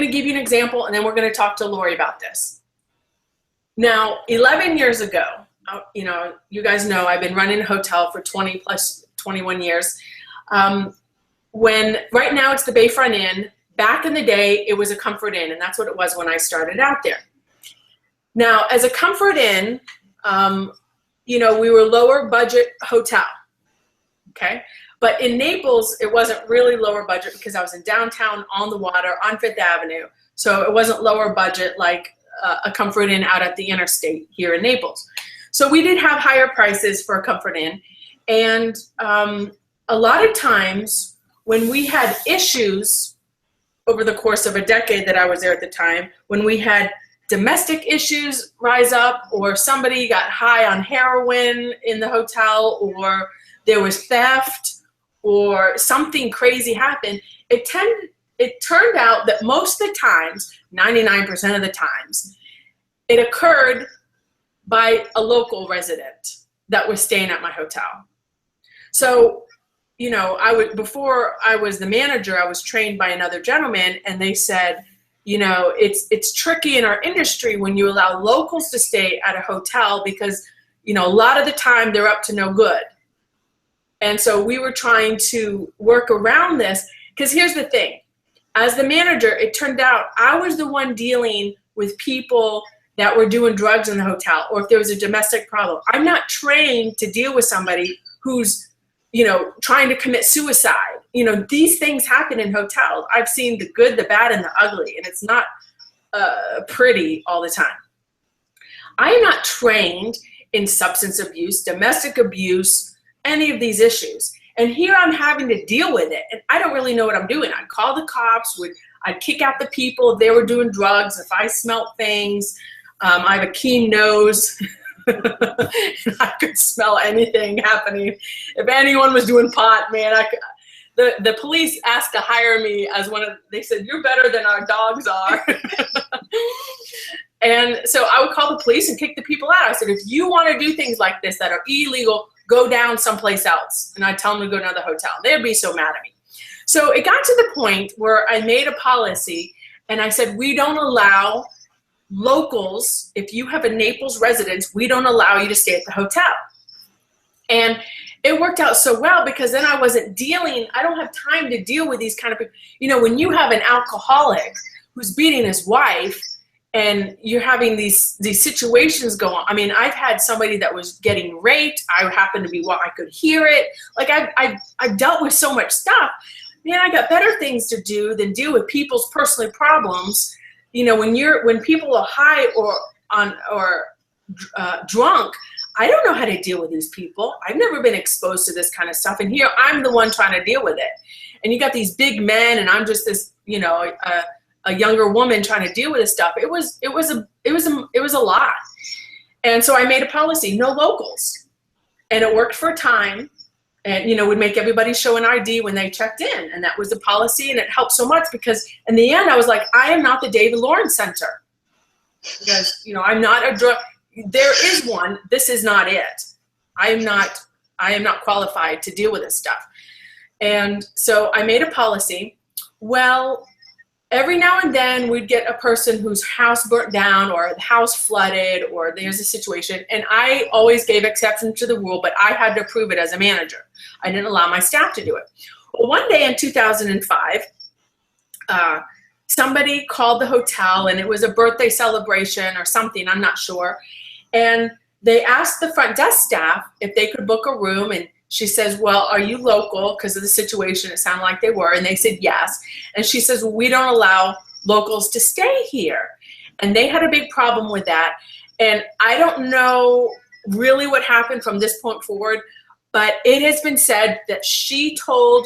going to give you an example, and then we're going to talk to Lori about this. Now, 11 years ago, you know, you guys know I've been running a hotel for 21 years. Right now it's the Bayfront Inn. Back in the day, it was a Comfort Inn, and that's what it was when I started out there. Now, as a Comfort Inn, you know, we were lower budget hotel, okay? But in Naples, it wasn't really lower budget because I was in downtown on the water on Fifth Avenue. So it wasn't lower budget like a Comfort Inn out at the interstate here in Naples. So we did have higher prices for a Comfort Inn. And a lot of times when we had issues over the course of a decade that I was there at the time, when we had domestic issues rise up, or somebody got high on heroin in the hotel, or there was theft, or something crazy happened, it turned out that most of the times, 99% of the times, it occurred by a local resident that was staying at my hotel. So, you know, before I was the manager, I was trained by another gentleman, and they said, you know, it's tricky in our industry when you allow locals to stay at a hotel because, you know, a lot of the time they're up to no good. And so we were trying to work around this, because here's the thing. As the manager, it turned out I was the one dealing with people that were doing drugs in the hotel, or if there was a domestic problem. I'm not trained to deal with somebody who's, you know, trying to commit suicide. You know, these things happen in hotels. I've seen the good, the bad, and the ugly, and it's not pretty all the time. I am not trained in substance abuse, domestic abuse, any of these issues. And here I'm having to deal with it, and I don't really know what I'm doing. I'd call the cops, I'd kick out the people if they were doing drugs, if I smelt things. I have a keen nose. I could smell anything happening. If anyone was doing pot, man, the police asked to hire me as they said, you're better than our dogs are. And so I would call the police and kick the people out. I said, if you want to do things like this that are illegal, go down someplace else. And I'd tell them to go to another hotel. They'd be so mad at me. So it got to the point where I made a policy, and I said, we don't allow locals, if you have a Naples residence, we don't allow you to stay at the hotel. And it worked out so well, because then I don't have time to deal with these kind of people. You know, when you have an alcoholic who's beating his wife, and you're having these situations go on. I mean, I've had somebody that was getting raped. I happened to be I could hear it. Like I've dealt with so much stuff. Man, I got better things to do than deal with people's personal problems. You know, when people are high or drunk, I don't know how to deal with these people. I've never been exposed to this kind of stuff, and here I'm the one trying to deal with it. And you got these big men, and I'm just this, you know, a younger woman trying to deal with this stuff. It was a lot. And so I made a policy, no locals. And it worked for a time. And, you know, would make everybody show an ID when they checked in. And that was the policy, and it helped so much, because in the end I was like, I am not the David Lawrence Center. Because, you know, I'm not a drug. There is one. This is not it. I am not qualified to deal with this stuff. And so I made a policy. Well, every now and then we'd get a person whose house burnt down, or the house flooded, or there's a situation. And I always gave exception to the rule, but I had to approve it as a manager. I didn't allow my staff to do it. Well, one day in 2005, somebody called the hotel, and it was a birthday celebration or something, I'm not sure. And they asked the front desk staff if they could book a room, and she says, well, are you local? Because of the situation, it sounded like they were. And they said yes. And she says, well, we don't allow locals to stay here. And they had a big problem with that. And I don't know really what happened from this point forward, but it has been said that she told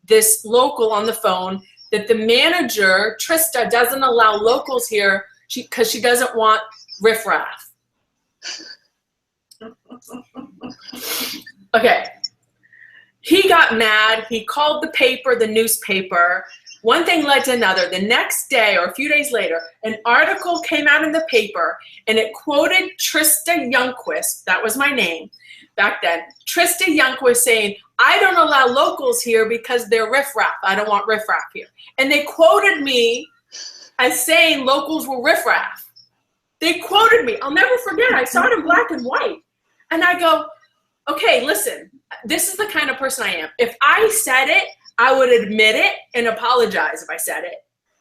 this local on the phone that the manager, Trista, doesn't allow locals here because she doesn't want riffraff. Okay. He got mad. He called the newspaper. One thing led to another. The next day, or a few days later, an article came out in the paper, and it quoted Trista Youngquist. That was my name back then. Trista Youngquist saying, I don't allow locals here because they're riffraff. I don't want riffraff here. And they quoted me as saying locals were riffraff. They quoted me. I'll never forget. I saw it in black and white. And I go, okay, listen, this is the kind of person I am. If I said it, I would admit it and apologize if I said it,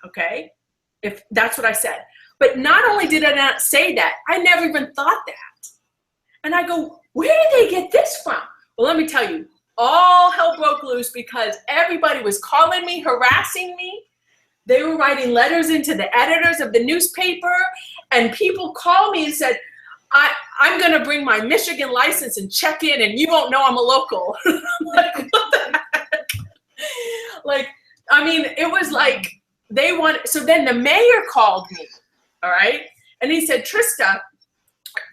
okay? If that's what I said. But not only did I not say that, I never even thought that. And I go, where did they get this from? Well, let me tell you, all hell broke loose because everybody was calling me, harassing me. They were writing letters into the editors of the newspaper, and people called me and said, I'm going to bring my Michigan license and check in, and you won't know I'm a local. I'm like, what the heck? Like, I mean, it was like they want. So then the mayor called me, all right? And he said, Trista,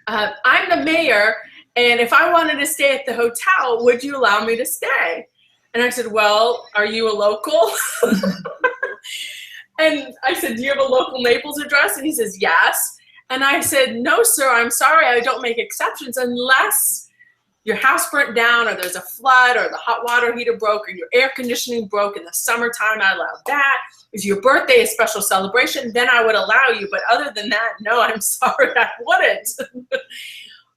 I'm the mayor, and if I wanted to stay at the hotel, would you allow me to stay? And I said, well, are you a local? And I said, do you have a local Naples address? And he says, yes. And I said, no, sir, I'm sorry, I don't make exceptions unless your house burnt down or there's a flood or the hot water heater broke or your air conditioning broke in the summertime, I allow that. If your birthday is special celebration, then I would allow you. But other than that, no, I'm sorry, I wouldn't.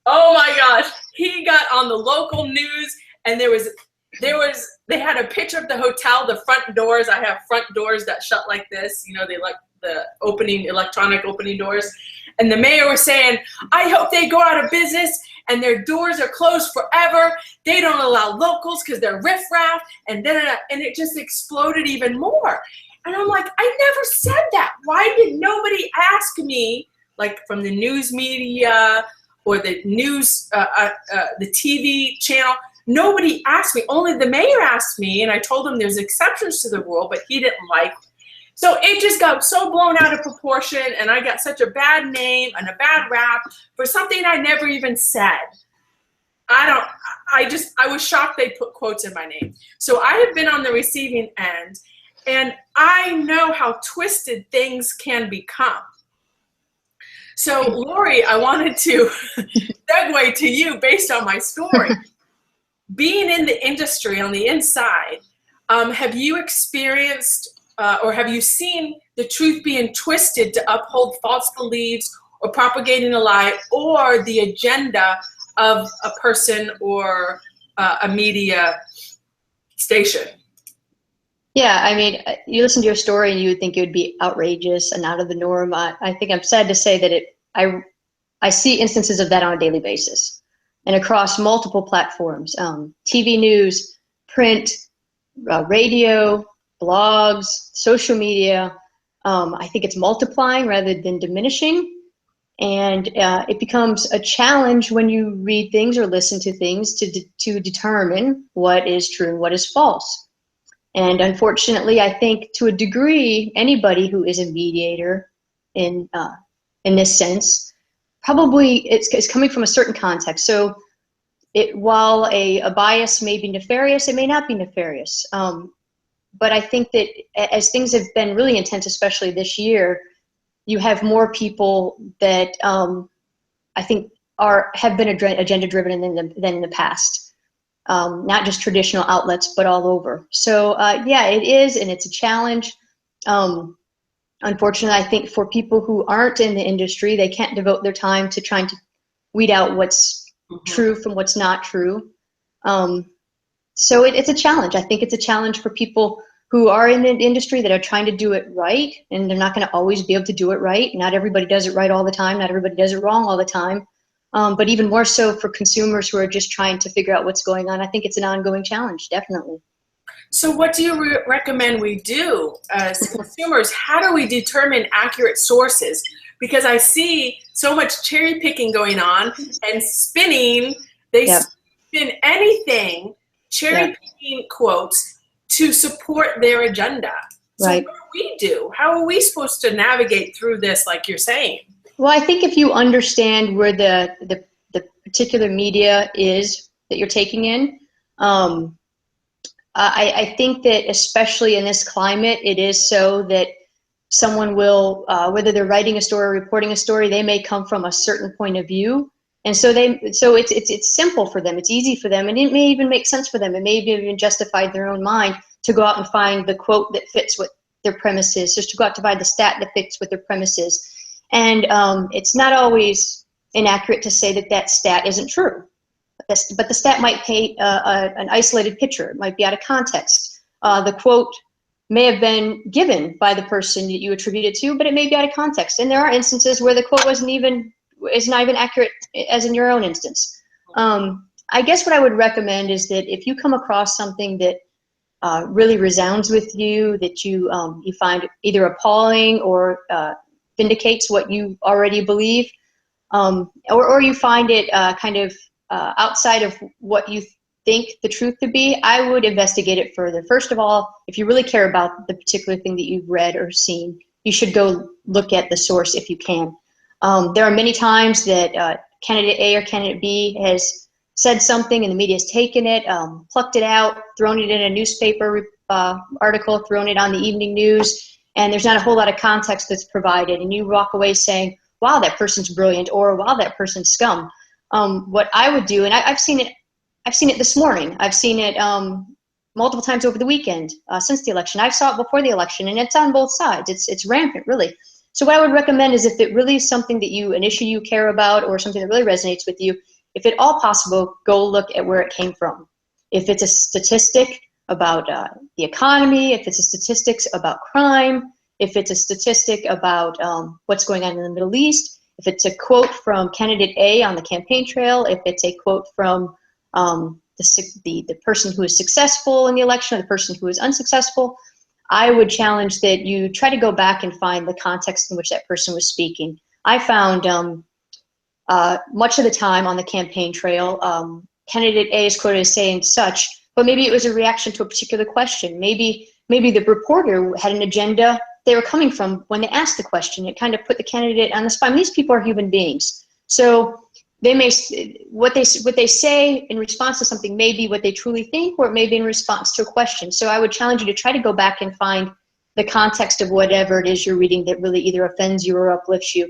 Oh my gosh. He got on the local news, and they had a picture of the hotel, the front doors. I have front doors that shut like this. You know, they like the electronic opening doors. And the mayor was saying, I hope they go out of business and their doors are closed forever. They don't allow locals because they're riffraff. And it just exploded even more. And I'm like, I never said that. Why did nobody ask me, like from the news media or the news, the TV channel? Nobody asked me. Only the mayor asked me, and I told him there's exceptions to the rule, but he didn't like. So it just got so blown out of proportion, and I got such a bad name and a bad rap for something I never even said. I was shocked they put quotes in my name. So I have been on the receiving end, and I know how twisted things can become. So Lori, I wanted to segue to you based on my story. Being in the industry on the inside, have you experienced or have you seen the truth being twisted to uphold false beliefs or propagating a lie or the agenda of a person or a media station? Yeah, I mean, you listen to your story and you would think it would be outrageous and out of the norm. I think I'm sad to say that I see instances of that on a daily basis. And across multiple platforms, TV news, print, radio, blogs, social media. I think it's multiplying rather than diminishing. And it becomes a challenge when you read things or listen to things to determine what is true and what is false. And unfortunately, I think to a degree, anybody who is a mediator in this sense, probably it's coming from a certain context. So while a bias may be nefarious, it may not be nefarious. But I think that as things have been really intense, especially this year, you have more people that I think have been agenda driven than in the past. Not just traditional outlets, but all over. So yeah, it is, and it's a challenge. Unfortunately, I think for people who aren't in the industry, they can't devote their time to trying to weed out what's true from what's not true. So it's a challenge. I think it's a challenge for people who are in the industry that are trying to do it right, and they're not going to always be able to do it right. Not everybody does it right all the time. Not everybody does it wrong all the time. But even more so for consumers who are just trying to figure out what's going on. I think it's an ongoing challenge, definitely. So what do you recommend we do as consumers? How do we determine accurate sources? Because I see so much cherry picking going on and spinning. They spin anything, cherry picking quotes to support their agenda. So right. What do we do? How are we supposed to navigate through this, like you're saying? Well, I think if you understand where the particular media is that you're taking in, I think that especially in this climate, it is so that someone will, whether they're writing a story or reporting a story, they may come from a certain point of view. And so it's simple for them. It's easy for them. And it may even make sense for them. It may even justify their own mind to go out and find the quote that fits what their premise is, just to go out to find the stat that fits with their premise is. And it's not always inaccurate to say that that stat isn't true. But the stat might paint an isolated picture. It might be out of context. The quote may have been given by the person that you attribute it to, but it may be out of context. And there are instances where the quote is not even accurate, as in your own instance. I guess what I would recommend is that if you come across something that really resounds with you, that you find either appalling or vindicates what you already believe, or you find it kind of outside of what you think the truth to be, I would investigate it further. First of all, if you really care about the particular thing that you've read or seen, you should go look at the source if you can. There are many times that candidate A or candidate B has said something and the media has taken it, plucked it out, thrown it in a newspaper article, thrown it on the evening news, and there's not a whole lot of context that's provided, and you walk away saying, wow, that person's brilliant, or wow, that person's scum. What I would do, and I've seen it this morning. I've seen it multiple times over the weekend since the election. I saw it before the election, and it's on both sides. It's rampant, really. So what I would recommend is, if it really is something that an issue you care about, or something that really resonates with you, if at all possible, go look at where it came from. If it's a statistic about the economy, if it's a statistics about crime, if it's a statistic about what's going on in the Middle East, if it's a quote from candidate A on the campaign trail, if it's a quote from the person who is successful in the election or the person who is unsuccessful, I would challenge that you try to go back and find the context in which that person was speaking. I found much of the time on the campaign trail, candidate A is quoted as saying such, but maybe it was a reaction to a particular question. Maybe the reporter had an agenda they were coming from when they asked the question. It kind of put the candidate on the spot. I mean, these people are human beings, so they may what they say in response to something may be what they truly think, or it may be in response to a question. So I would challenge you to try to go back and find the context of whatever it is you're reading that really either offends you or uplifts you.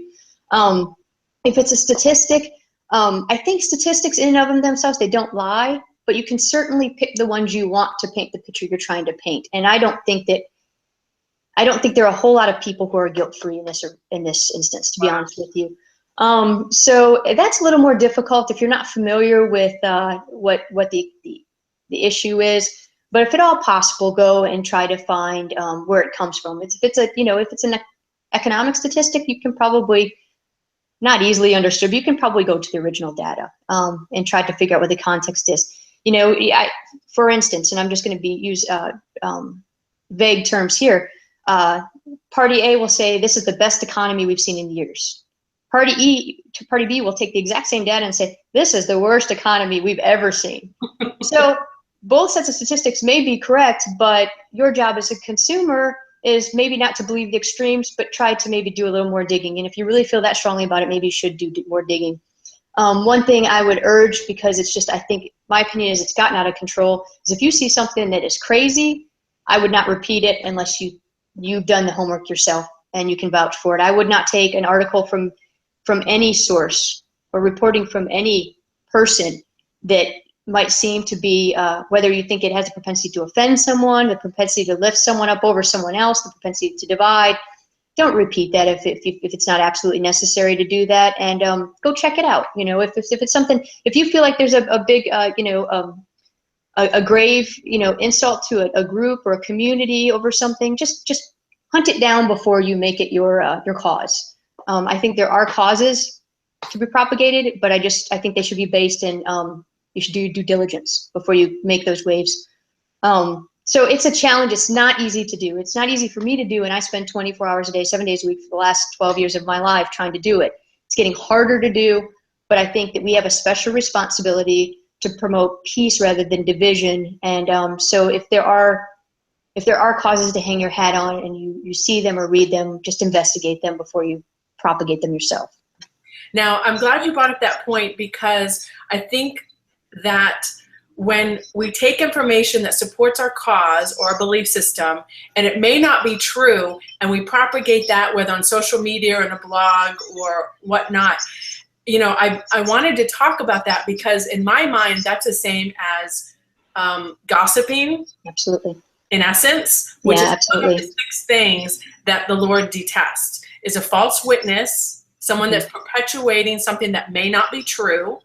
If it's a statistic, I think statistics in and of themselves, they don't lie, but you can certainly pick the ones you want to paint the picture you're trying to paint. And I don't think there are a whole lot of people who are guilt-free in this instance, to be honest with you. So that's a little more difficult if you're not familiar with what the issue is. But if at all possible, go and try to find where it comes from. If it's an economic statistic, you can probably, not easily understood, but you can probably go to the original data and try to figure out what the context is. For instance, and I'm just going to use vague terms here. Party A will say this is the best economy we've seen in years. Party B will take the exact same data and say this is the worst economy we've ever seen. So both sets of statistics may be correct, but your job as a consumer is maybe not to believe the extremes, but try to maybe do a little more digging. And if you really feel that strongly about it, maybe you should do more digging. One thing I would urge, because it's just, I think my opinion is it's gotten out of control, is if you see something that is crazy, I would not repeat it unless you've done the homework yourself and you can vouch for it. I would not take an article from any source or reporting from any person that might seem to be, whether you think it has a propensity to offend someone, the propensity to lift someone up over someone else, the propensity to divide. Don't repeat that if it's not absolutely necessary to do that, and go check it out. If it's something, if you feel like there's a big, a grave, insult to a group or a community over something, just hunt it down before you make it your cause. I think there are causes to be propagated, but I think they should be based in, you should do due diligence before you make those waves. So it's a challenge. It's not easy to do. It's not easy for me to do, and I spend 24 hours a day, 7 days a week for the last 12 years of my life trying to do it. It's getting harder to do, but I think that we have a special responsibility to promote peace rather than division. And so if there are causes to hang your hat on and you see them or read them, just investigate them before you propagate them yourself. Now, I'm glad you brought up that point, because I think that when we take information that supports our cause or our belief system, and it may not be true, and we propagate that, whether on social media or in a blog or whatnot, I wanted to talk about that, because in my mind, that's the same as gossiping. Absolutely. in essence, which is absolutely. one of the 6 things that the Lord detests, is a false witness, someone that's perpetuating something that may not be true,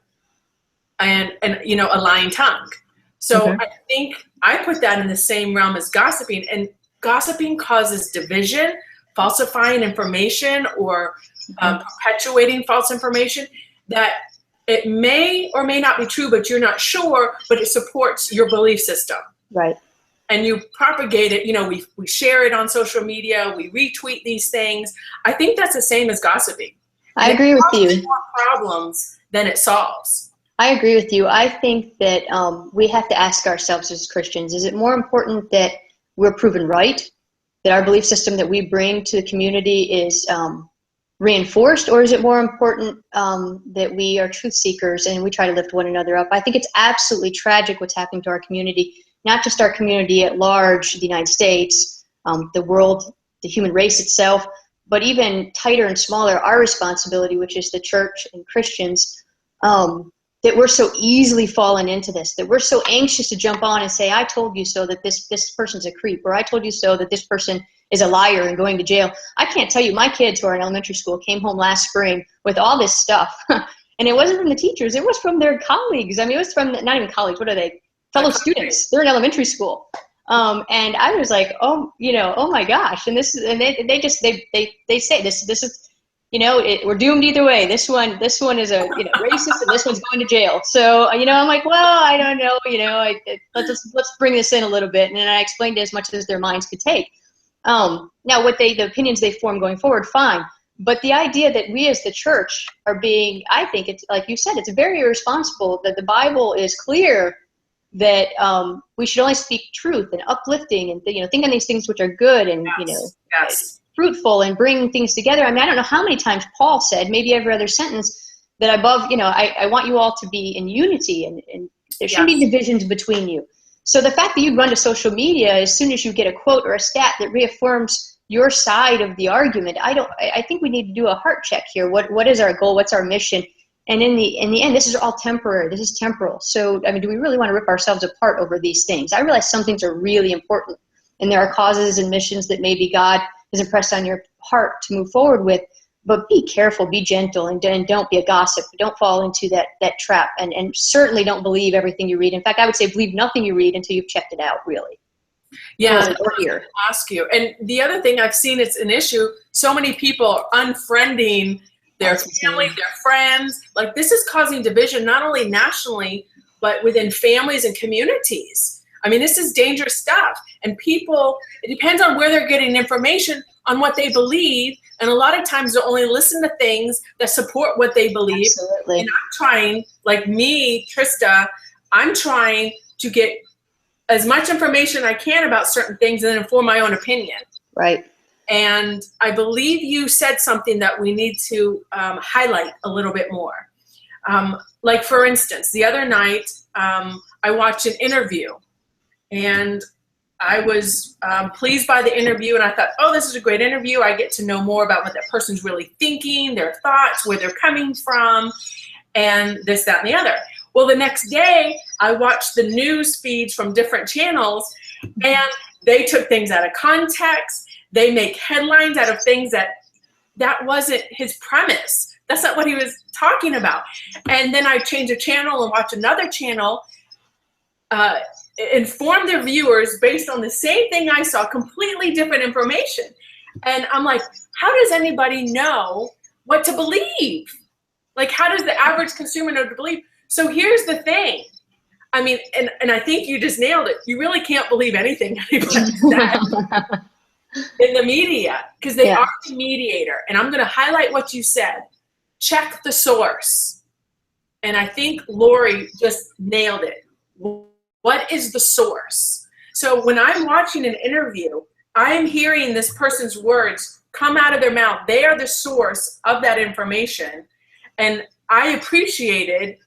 and a lying tongue. So I think I put that in the same realm as gossiping, and gossiping causes division, falsifying information, or perpetuating false information that it may or may not be true, but you're not sure, but it supports your belief system. Right. And you propagate it, we share it on social media, we retweet these things. I think that's the same as gossiping. I agree with you. More problems than it solves. I agree with you. I think that we have to ask ourselves as Christians, is it more important that we're proven right, that our belief system that we bring to the community is reinforced, or is it more important that we are truth seekers and we try to lift one another up? I think it's absolutely tragic what's happening to our community, not just our community at large, the United States, the world, the human race itself, but even tighter and smaller, our responsibility, which is the church and Christians, that we're so easily fallen into this, that we're so anxious to jump on and say, I told you so that this person's a creep, or I told you so that this person is a liar and going to jail. I can't tell you, my kids who are in elementary school came home last spring with all this stuff. And it wasn't from the teachers, it was from their colleagues. I mean, it was from, not even colleagues, what are they? Fellow students. They're in elementary school. And I was like, oh my gosh. And they say this is, we're doomed either way. This one is a racist, and this one's going to jail. So I'm like, well, I don't know. Let's bring this in a little bit, and then I explained as much as their minds could take. Now, the opinions they form going forward, fine. But the idea that we as the church are being, I think it's like you said, it's very irresponsible. That the Bible is clear that we should only speak truth and uplifting, and think on these things which are good and yes. fruitful, and bring things together. I mean, I don't know how many times Paul said, maybe every other sentence, that above, I want you all to be in unity, and there shouldn't be divisions between you. So the fact that you run to social media as soon as you get a quote or a stat that reaffirms your side of the argument, I think we need to do a heart check here. What is our goal? What's our mission? And in the end, this is all temporary. This is temporal. So, I mean, do we really want to rip ourselves apart over these things? I realize some things are really important, and there are causes and missions that maybe God has impressed on your heart to move forward with, but be careful, be gentle, and don't be a gossip. Don't fall into that trap, and certainly don't believe everything you read. In fact, I would say believe nothing you read until you've checked it out, really. Yeah, I was going to ask you. And the other thing I've seen, it's an issue, so many people are unfriending their family, their friends. Like, this is causing division, not only nationally, but within families and communities. I mean, this is dangerous stuff. And people, it depends on where they're getting information on what they believe. And a lot of times they'll only listen to things that support what they believe. Absolutely. And I'm trying, like me, Trista, I'm trying to get as much information I can about certain things and then form my own opinion. Right. And I believe you said something that we need to highlight a little bit more. Like, for instance, the other night I watched an interview, and I was pleased by the interview, and I thought, oh, this is a great interview. I get to know more about what that person's really thinking, their thoughts, where they're coming from, and this, that, and the other. Well, the next day I watched the news feeds from different channels, and they took things out of context. They make headlines out of things that wasn't his premise. That's not what he was talking about. And then I changed the channel and watched another channel, inform their viewers based on the same thing I saw, completely different information. And I'm like, how does anybody know what to believe? Like, how does the average consumer know to believe? So here's the thing. I mean, and I think you just nailed it. You really can't believe anything anybody said in the media, because they are the mediator. And I'm going to highlight what you said. Check the source. And I think Lori just nailed it. What is the source? So when I'm watching an interview, I'm hearing this person's words come out of their mouth. They are the source of that information. And I appreciated,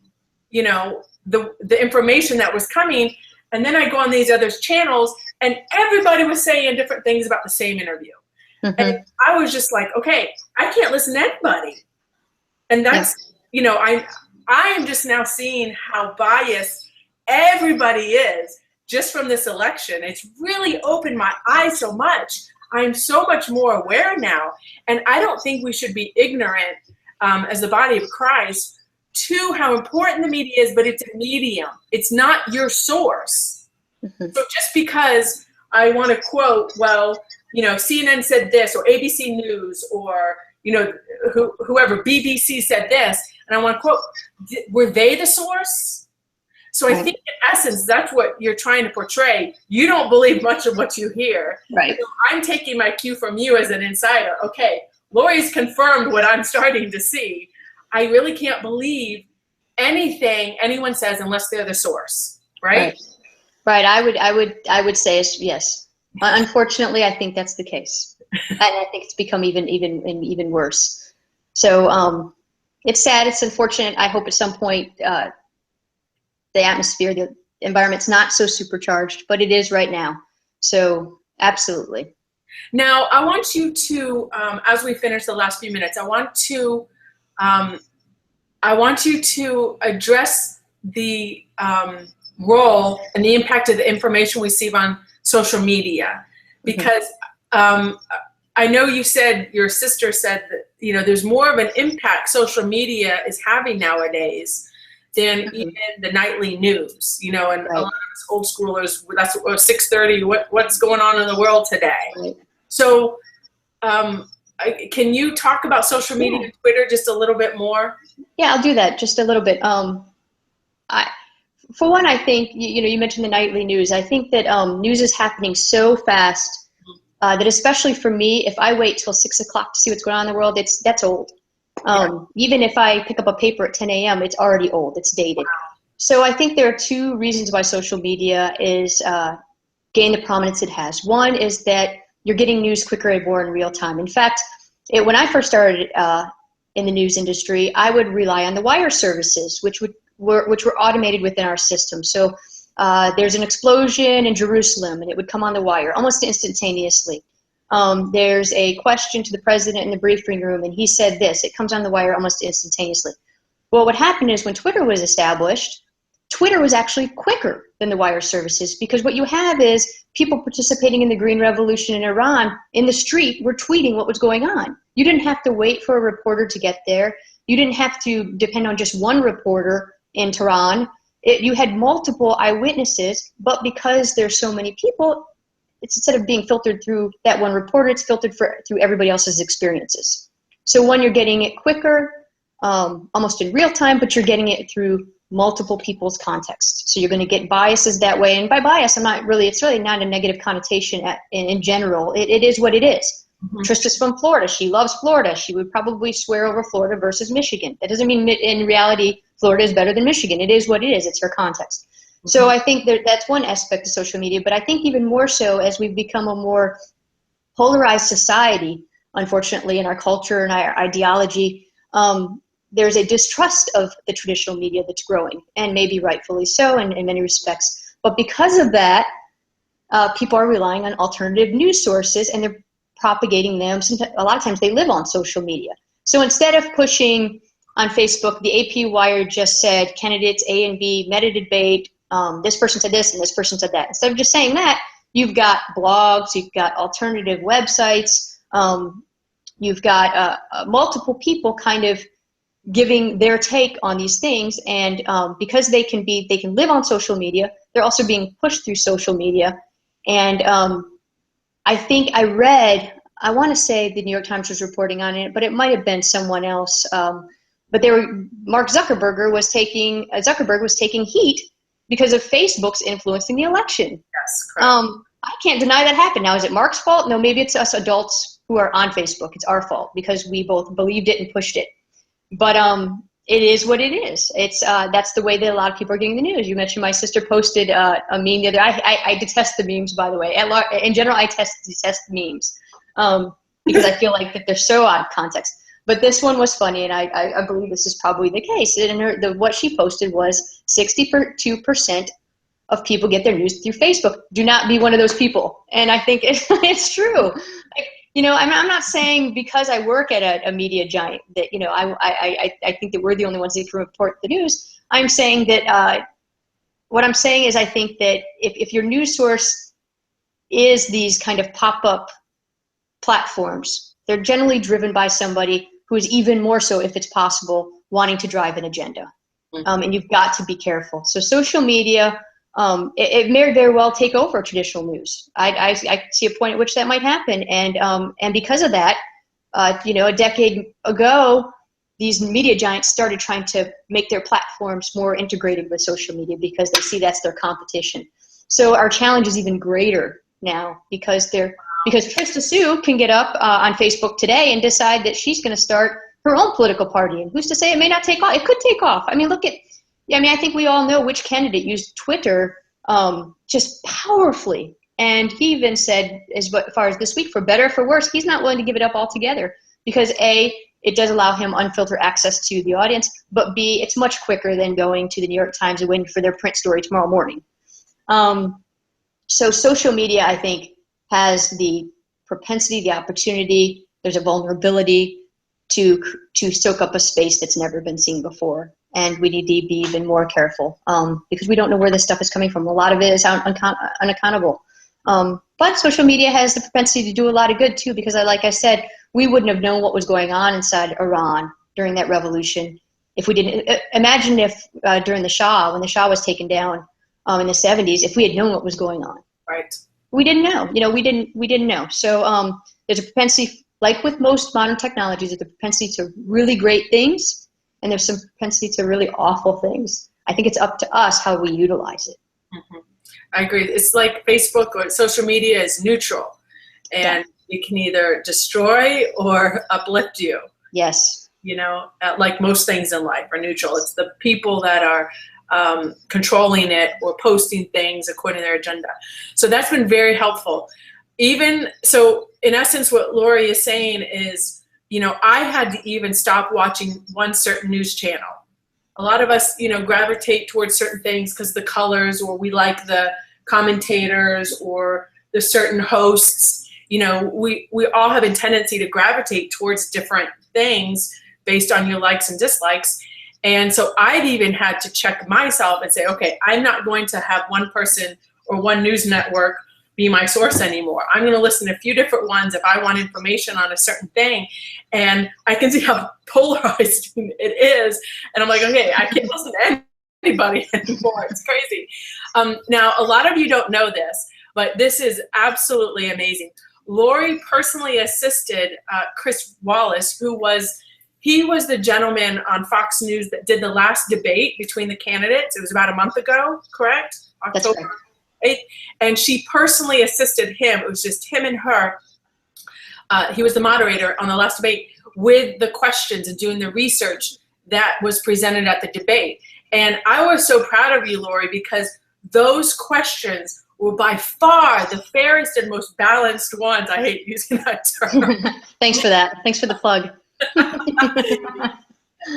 the information that was coming. And then I go on these other channels, and everybody was saying different things about the same interview. Mm-hmm. And I was just like, okay, I can't listen to anybody. And that's, I am just now seeing how biased everybody is. just from this election. It's really opened my eyes so much. I'm so much more aware now. And I don't think we should be ignorant as the body of Christ to how important the media is, but it's a medium. It's not your source. So just because I want to quote, well, you know, CNN said this, or ABC News, or, you know, whoever, BBC said this, and I want to quote, were they the source? So I think in essence, that's what you're trying to portray. You don't believe much of what you hear. Right. So I'm taking my cue from you as an insider. Okay, Lori's confirmed what I'm starting to see. I really can't believe anything anyone says unless they're the source, right? Right. I would say yes. Unfortunately, I think that's the case, and I think it's become even worse. So it's sad. It's unfortunate. I hope at some point the atmosphere, the environment's not so supercharged, but it is right now. So absolutely. Now, I want you to, as we finish the last few minutes, I want you to address the role and the impact of the information we receive on social media, because I know you said, your sister said that, you know, there's more of an impact social media is having nowadays than even the nightly news, you know, and a lot of us old schoolers, that's 6:30, what's going on in the world today. So can you talk about social media and Twitter just a little bit more? Yeah, I'll do that just a little bit. For one, I think, you know, you mentioned the nightly news. I think that news is happening so fast that especially for me, if I wait till 6 o'clock to see what's going on in the world, that's old. Even if I pick up a paper at 10 a.m., it's already old. It's dated. So I think there are two reasons why social media is gained the prominence it has. One is that you're getting news quicker and more in real time. In fact, when I first started in the news industry, I would rely on the wire services, which were automated within our system. So there's an explosion in Jerusalem, and it would come on the wire almost instantaneously. There's a question to the president in the briefing room, and he said this. It comes on the wire almost instantaneously. Well, what happened is when Twitter was established, Twitter was actually quicker than the wire services, because what you have is people participating in the Green Revolution in Iran in the street were tweeting what was going on. You didn't have to wait for a reporter to get there. You didn't have to depend on just one reporter in Tehran. You had multiple eyewitnesses, but because there's so many people, it's instead of being filtered through that one reporter, it's filtered through everybody else's experiences. So one, you're getting it quicker, almost in real time, but you're getting it through multiple people's context. So you're going to get biases that way. And by bias, it's really not a negative connotation in general. It is what it is. Trista's from Florida. She loves Florida. She would probably swear over Florida versus Michigan. That doesn't mean in reality Florida is better than Michigan. It is what it is. It's her context. So I think that's one aspect of social media. But I think even more so as we've become a more polarized society, unfortunately, in our culture and our ideology, there's a distrust of the traditional media that's growing, and maybe rightfully so in many respects. But because of that, people are relying on alternative news sources, and they're propagating them. A lot of times they live on social media. So instead of pushing on Facebook, the AP Wire just said candidates A and B met a debate, this person said this and this person said that. Instead of just saying that, you've got blogs, you've got alternative websites, you've got multiple people kind of giving their take on these things. And because they can live on social media, they're also being pushed through social media. And I think I want to say the New York Times was reporting on it, but it might have been someone else. But Mark Zuckerberg was taking heat because of Facebook's influence in the election. Yes, correct. I can't deny that happened. Now, is it Mark's fault? No, maybe it's us adults who are on Facebook. It's our fault because we both believed it and pushed it. But it is what it is. It's that's the way that a lot of people are getting the news. You mentioned my sister posted a meme the other. I detest the memes, by the way. In general, I detest memes because I feel like that they're so out of context. But this one was funny, and I believe this is probably the case. And what she posted was 62% of people get their news through Facebook. Do not be one of those people. And I think it's true. You know, I'm not saying because I work at a media giant that, you know, I think that we're the only ones that can report the news. I'm saying that what I'm saying is I think that if your news source is these kind of pop-up platforms, they're generally driven by somebody who is even more so, if it's possible, wanting to drive an agenda. And you've got to be careful. So social media, it may very well take over traditional news. I see a point at which that might happen. And because of that, a decade ago, these media giants started trying to make their platforms more integrated with social media because they see that's their competition. So our challenge is even greater now because Trista Sue can get up on Facebook today and decide that she's going to start her own political party. And who's to say it may not take off? It could take off. I mean, I think we all know which candidate used Twitter just powerfully. And he even said, as far as this week, for better or for worse, he's not willing to give it up altogether because A, it does allow him unfiltered access to the audience, but B, it's much quicker than going to the New York Times and waiting for their print story tomorrow morning. So social media, I think, has the propensity, the opportunity, there's a vulnerability to soak up a space that's never been seen before. And we need to be even more careful because we don't know where this stuff is coming from. A lot of it is unaccountable. But social media has the propensity to do a lot of good too, because like I said, we wouldn't have known what was going on inside Iran during that revolution if we didn't. Imagine if during the Shah, when the Shah was taken down in the 70s, if we had known what was going on. Right. We didn't know. We didn't know. So there's a propensity, like with most modern technologies, there's a propensity to really great things, and there's some propensity to really awful things. I think it's up to us how we utilize it. Mm-hmm. I agree. It's like Facebook or social media is neutral, and it can either destroy or uplift you. Yes. Like most things in life are neutral. It's the people that are controlling it or posting things according to their agenda. So that's been very helpful. Even so, in essence, what Lori is saying is, I had to even stop watching one certain news channel. A lot of us, gravitate towards certain things because the colors, or we like the commentators or the certain hosts. We all have a tendency to gravitate towards different things based on your likes and dislikes. And so I've even had to check myself and say, okay, I'm not going to have one person or one news network be my source anymore. I'm going to listen to a few different ones if I want information on a certain thing. And I can see how polarized it is. And I'm like, okay, I can't listen to anybody anymore. It's crazy. Now, a lot of you don't know this, but this is absolutely amazing. Lori personally assisted Chris Wallace, he was the gentleman on Fox News that did the last debate between the candidates. It was about a month ago, correct? October 8th. And she personally assisted him. It was just him and her. He was the moderator on the last debate with the questions and doing the research that was presented at the debate. And I was so proud of you, Lori, because those questions were by far the fairest and most balanced ones. I hate using that term. Thanks for that. Thanks for the plug.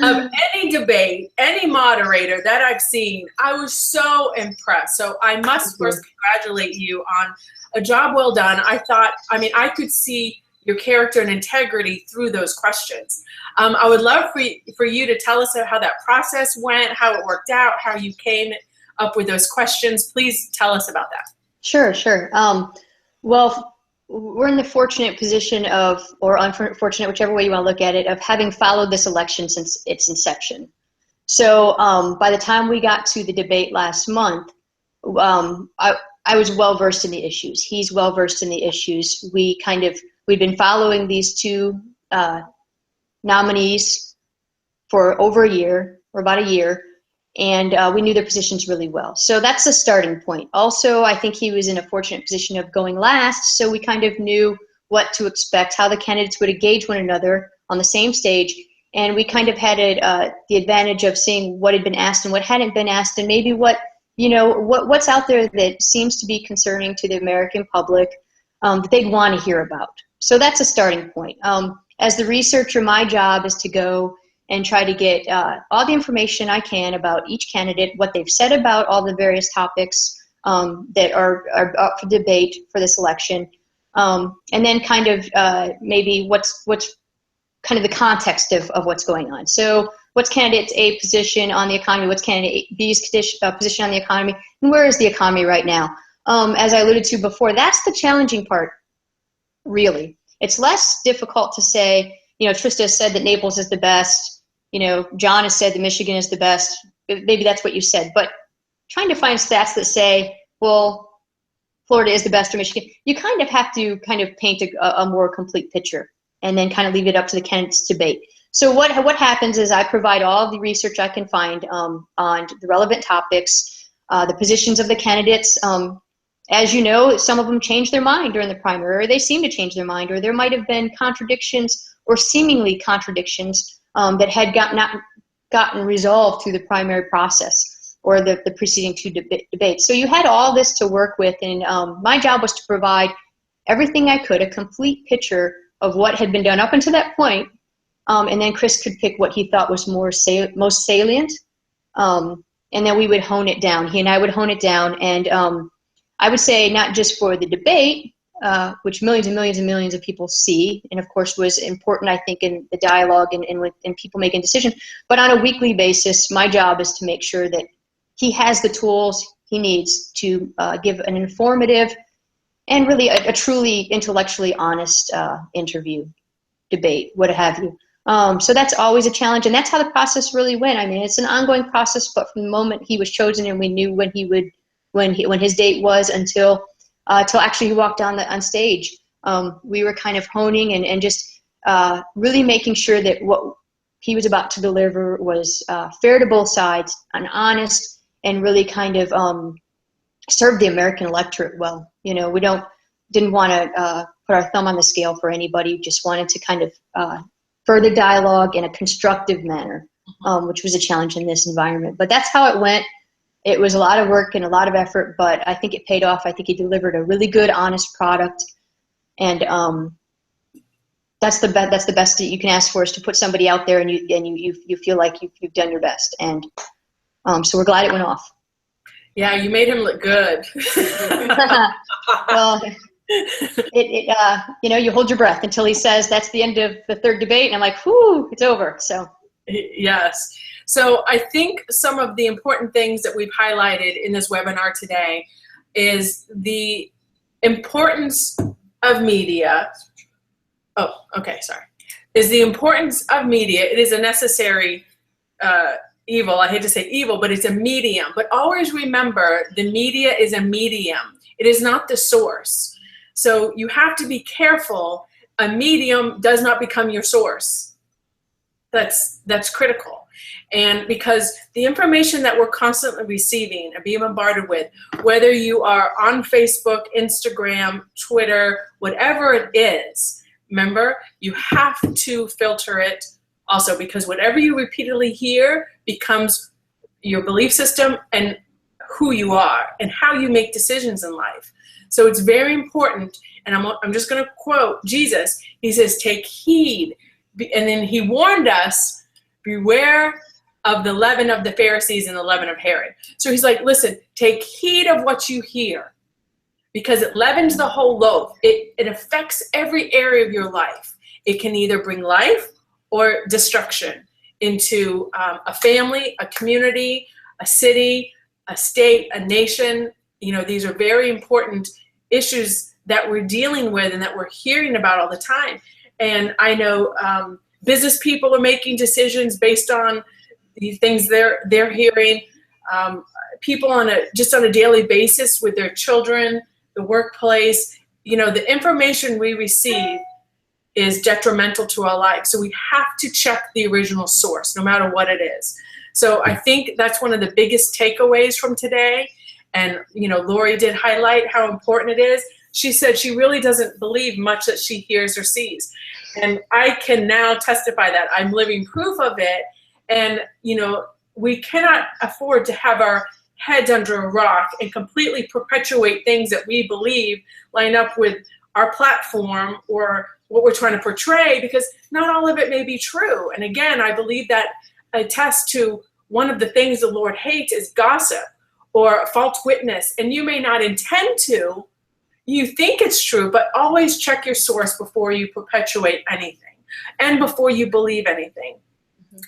Of any debate, any moderator that I've seen, I was so impressed. So I must first congratulate you on a job well done. I could see your character and integrity through those questions. I would love for you to tell us how that process went, how it worked out, how you came up with those questions. Please tell us about that. Sure. Well, we're in the fortunate position of, or unfortunate, whichever way you want to look at it, of having followed this election since its inception. So by the time we got to the debate last month, I was well versed in the issues. He's well versed in the issues. We'd been following these two nominees for over a year, or about a year, and we knew their positions really well. So that's the starting point. Also, I think he was in a fortunate position of going last, so we kind of knew what to expect, how the candidates would engage one another on the same stage, and we kind of had the advantage of seeing what had been asked and what hadn't been asked, and maybe what's out there that seems to be concerning to the American public that they'd want to hear about. So that's a starting point. As the researcher, my job is to go and try to get all the information I can about each candidate, what they've said about all the various topics that are up for debate for this election, and then kind of maybe what's kind of the context of what's going on. So what's candidate A position on the economy, what's candidate B's position on the economy, and where is the economy right now? As I alluded to before, that's the challenging part, really. It's less difficult to say, Trista has said that Naples is the best, John has said that Michigan is the best. Maybe that's what you said, but trying to find stats that say, well, Florida is the best or Michigan, you kind of have to paint a more complete picture and then kind of leave it up to the candidates to debate. So what happens is I provide all of the research I can find on the relevant topics, the positions of the candidates. As you know, some of them change their mind during the primary, or they seem to change their mind, or there might have been contradictions or seemingly contradictions that had not gotten resolved through the primary process or the preceding two debates. So you had all this to work with, and my job was to provide everything I could, a complete picture of what had been done up until that point, and then Chris could pick what he thought was most salient, and then we would hone it down. He and I would hone it down, and I would say not just for the debate, which millions and millions and millions of people see, and of course was important, I think, in the dialogue and people making decisions, but on a weekly basis, my job is to make sure that he has the tools he needs to give an informative and really a truly intellectually honest interview, debate, what have you. So that's always a challenge, and that's how the process really went. I mean, it's an ongoing process, but from the moment he was chosen and we knew when his date was until actually he walked on stage, we were kind of honing and just really making sure that what he was about to deliver was fair to both sides and honest, and really kind of serve the American electorate well. We didn't want to put our thumb on the scale for anybody. We just wanted to kind of further dialogue in a constructive manner, which was a challenge in this environment. But that's how it went. It was a lot of work and a lot of effort, but I think it paid off. I think he delivered a really good, honest product, and that's the best that you can ask for, is to put somebody out there and you feel like you've done your best. And so we're glad it went off. Yeah, you made him look good. Well, you hold your breath until he says that's the end of the third debate, and I'm like, whew, it's over. So yes. So I think some of the important things that we've highlighted in this webinar today is the importance of media. Oh, okay, sorry. Is the importance of media. It is a necessary evil. I hate to say evil, but it's a medium. But always remember, the media is a medium. It is not the source. So you have to be careful. A medium does not become your source. That's critical. And because the information that we're constantly receiving and being bombarded with, whether you are on Facebook, Instagram, Twitter, whatever it is, remember, you have to filter it also, because whatever you repeatedly hear becomes your belief system and who you are and how you make decisions in life. So it's very important, and I'm just going to quote Jesus. He says, take heed. And then he warned us, beware of the leaven of the Pharisees and the leaven of Herod. So he's like, listen, take heed of what you hear, because it leavens the whole loaf. It affects every area of your life. It can either bring life or destruction into a family, a community, a city, a state, a nation. These are very important issues that we're dealing with and that we're hearing about all the time. And I know business people are making decisions based on the things they're hearing. People on a daily basis with their children, the workplace. The information we receive is detrimental to our life. So we have to check the original source, no matter what it is. So I think that's one of the biggest takeaways from today. And, Lori did highlight how important it is. She said she really doesn't believe much that she hears or sees. And I can now testify that. I'm living proof of it. And, we cannot afford to have our heads under a rock and completely perpetuate things that we believe line up with our platform or what we're trying to portray, because not all of it may be true. And again, I believe that attests to one of the things the Lord hates is gossip or false witness. And you may not intend to, you think it's true, but always check your source before you perpetuate anything and before you believe anything.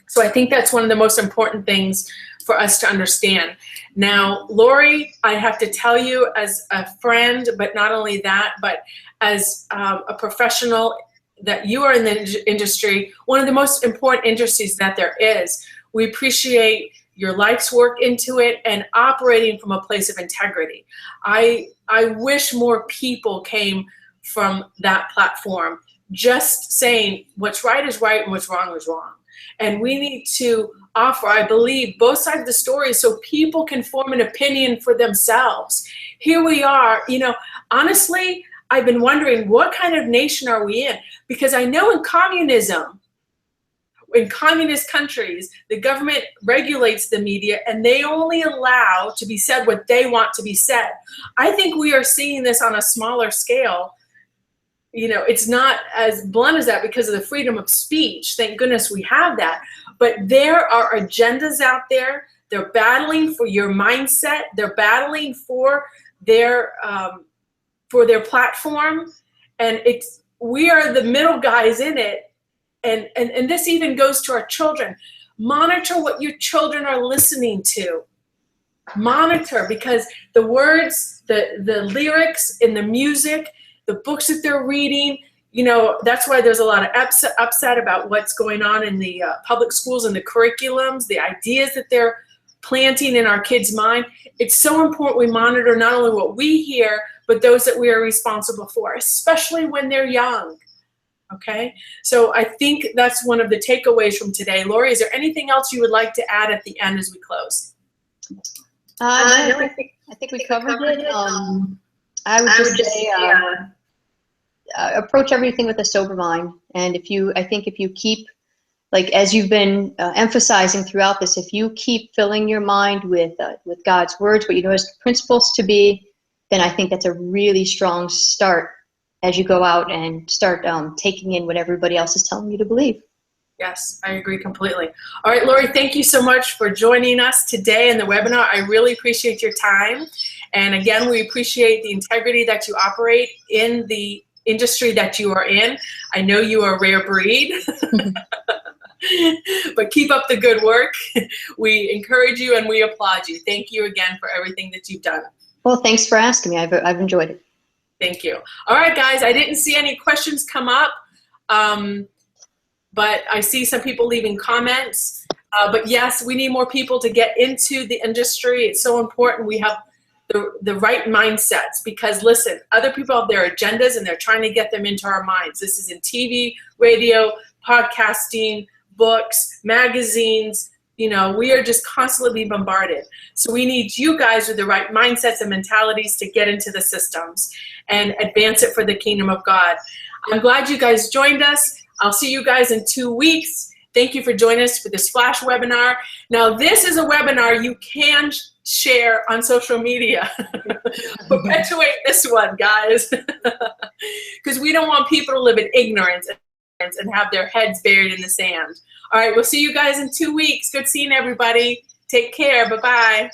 So I think that's one of the most important things for us to understand. Now, Lori, I have to tell you as a friend, but not only that, but as a professional that you are in the industry, one of the most important industries that there is. We appreciate your life's work into it and operating from a place of integrity. I wish more people came from that platform, just saying what's right is right and what's wrong is wrong. And we need to offer, I believe, both sides of the story so people can form an opinion for themselves. Here we are, you know, honestly, I've been wondering what kind of nation are we in? Because I know in communism, in communist countries, the government regulates the media and they only allow to be said what they want to be said. I think we are seeing this on a smaller scale. You know, it's not as blunt as that because of the freedom of speech. Thank goodness we have that. But there are agendas out there. They're battling for your mindset. They're battling for their platform. And we are the middle guys in it. And this even goes to our children. Monitor what your children are listening to. Monitor, because the words, the lyrics in the music, the books that they're reading, you know, that's why there's a lot of upset about what's going on in the public schools and the curriculums, the ideas that they're planting in our kids' mind. It's so important we monitor not only what we hear, but those that we are responsible for, especially when they're young. Okay, so I think that's one of the takeaways from today. Lori, is there anything else you would like to add at the end as we close? No, I think we covered it. I would just say approach everything with a sober mind. And I think if you keep, like as you've been emphasizing throughout this, if you keep filling your mind with God's words, what you know as principles to be, then I think that's a really strong start as you go out and start taking in what everybody else is telling you to believe. Yes, I agree completely. All right, Lori, thank you so much for joining us today in the webinar. I really appreciate your time. And again, we appreciate the integrity that you operate in the industry that you are in. I know you are a rare breed, but keep up the good work. We encourage you and we applaud you. Thank you again for everything that you've done. Well, thanks for asking me. I've enjoyed it. Thank you. All right, guys, I didn't see any questions come up, but I see some people leaving comments. But yes, we need more people to get into the industry. It's so important we have the right mindsets because, listen, other people have their agendas and they're trying to get them into our minds. This is in TV, radio, podcasting, books, magazines. You know, we are just constantly being bombarded. So we need you guys with the right mindsets and mentalities to get into the systems and advance it for the kingdom of God. I'm glad you guys joined us. I'll see you guys in 2 weeks. Thank you for joining us for this flash webinar. Now, this is a webinar you can share on social media. Perpetuate this one, guys, because we don't want people to live in ignorance and have their heads buried in the sand. All right, we'll see you guys in 2 weeks. Good seeing everybody. Take care. Bye-bye.